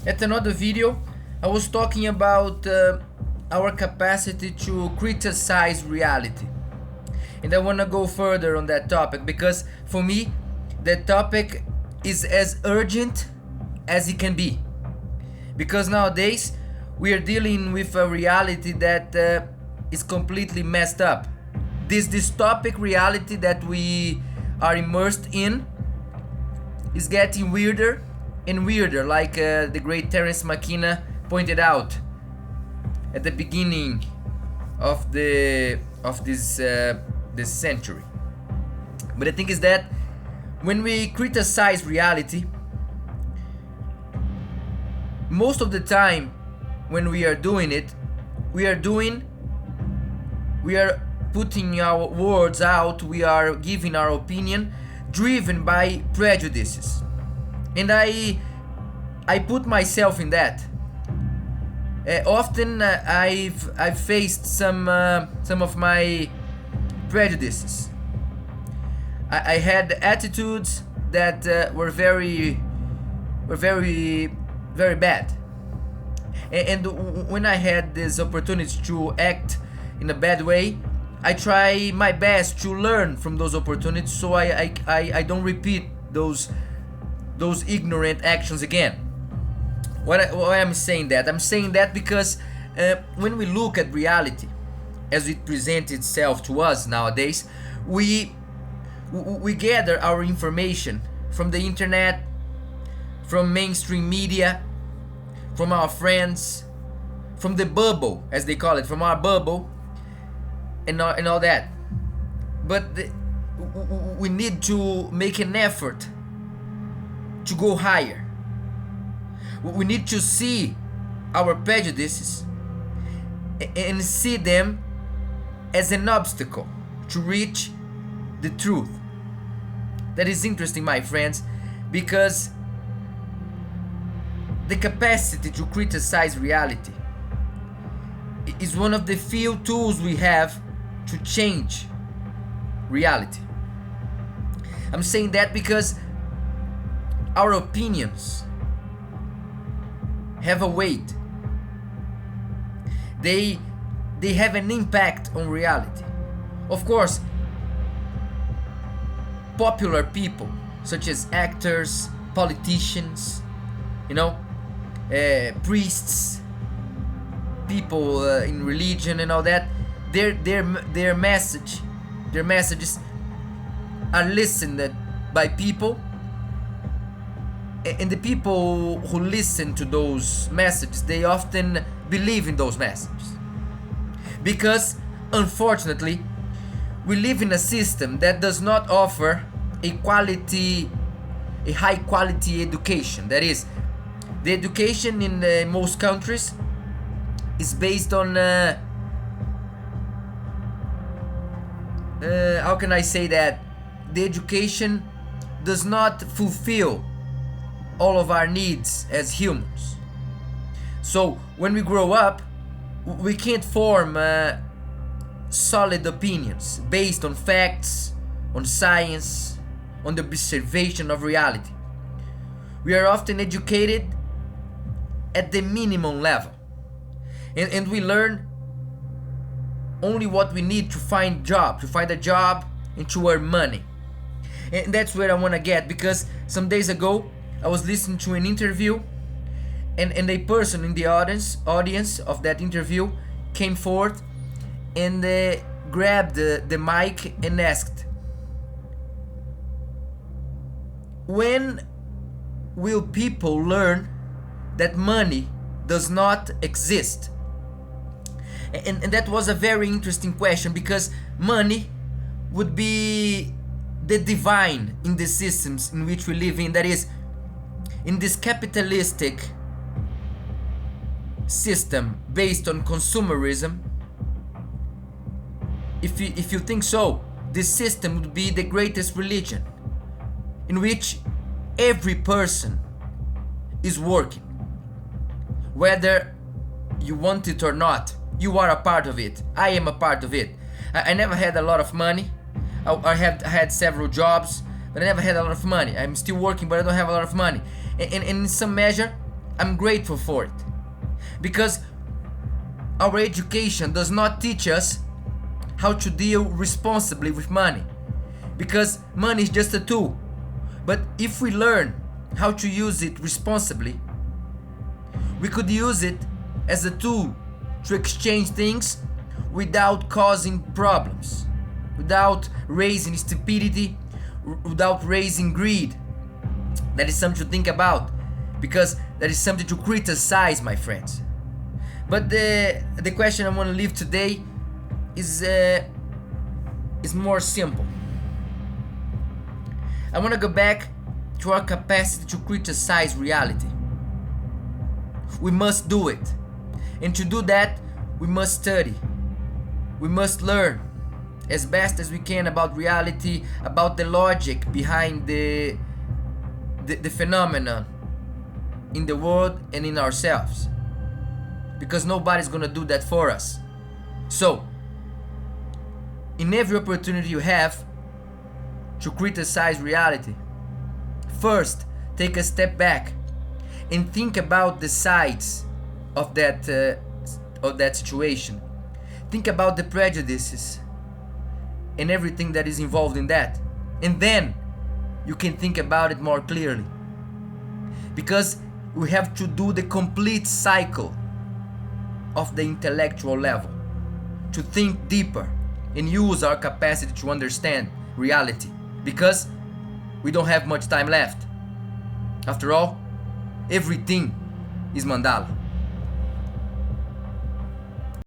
At another video, I was talking about our capacity to criticize reality. And I want to go further on that topic because for me, that topic is as urgent as it can be. Because nowadays, we are dealing with a reality that is completely messed up. This dystopic reality that we are immersed in is getting weirder and weirder, like the great Terence McKenna pointed out at the beginning of this century. But the thing is that when we criticize reality, most of the time when we are doing it, we are putting our words out, we are giving our opinion driven by prejudices. And I put myself in that. Often I've faced some of my prejudices. I had attitudes that were very bad. And when I had this opportunity to act in a bad way, I try my best to learn from those opportunities so I don't repeat those ignorant actions again. Why I'm saying that? I'm saying that because when we look at reality as it presents itself to us nowadays, we gather our information from the internet, from mainstream media, from our friends, from the bubble, as they call it, from our bubble, and all that. But we need to make an effort to go higher. We need to see our prejudices and see them as an obstacle to reach the truth. That is interesting, my friends, because the capacity to criticize reality is one of the few tools we have to change reality. I'm saying that because our opinions have a weight. They have an impact on reality. Of course, popular people such as actors, politicians, priests, people in religion and all that, their messages are listened by people, and the people who listen to those messages, they often believe in those messages. Because unfortunately, we live in a system that does not offer a high quality education. That is, the education in most countries is based on how can I say that? The education does not fulfill all of our needs as humans. So when we grow up, we can't form solid opinions based on facts, on science, on the observation of reality. We are often educated at the minimum level, and we learn only what we need to find a job and to earn money. And that's where I want to get, because some days ago I was listening to an interview, and a person in the audience of that interview came forth and grabbed the mic and asked, when will people learn that money does not exist? And that was a very interesting question, because money would be the divine in the systems in which we live in. That is, in this capitalistic system based on consumerism, if you think so, this system would be the greatest religion, in which every person is working, whether you want it or not. You are a part of it. I am a part of it. I never had a lot of money. I had several jobs, but I never had a lot of money. I'm still working, but I don't have a lot of money. And in some measure, I'm grateful for it. Because our education does not teach us how to deal responsibly with money. Because money is just a tool. But if we learn how to use it responsibly, we could use it as a tool to exchange things without causing problems, without raising stupidity, without raising greed. That is something to think about, because that is something to criticize, my friends. But the question I want to leave today is more simple. I want to go back to our capacity to criticize reality. We must do it. And to do that, we must study. We must learn as best as we can about reality, about the logic behind the phenomenon in the world and in ourselves. Because nobody's gonna do that for us. So, in every opportunity you have to criticize reality, first take a step back and think about the sides of that situation. Think about the prejudices and everything that is involved in that, and then you can think about it more clearly. Because we have to do the complete cycle of the intellectual level, to think deeper and use our capacity to understand reality, because we don't have much time left. After all, everything is Mandala.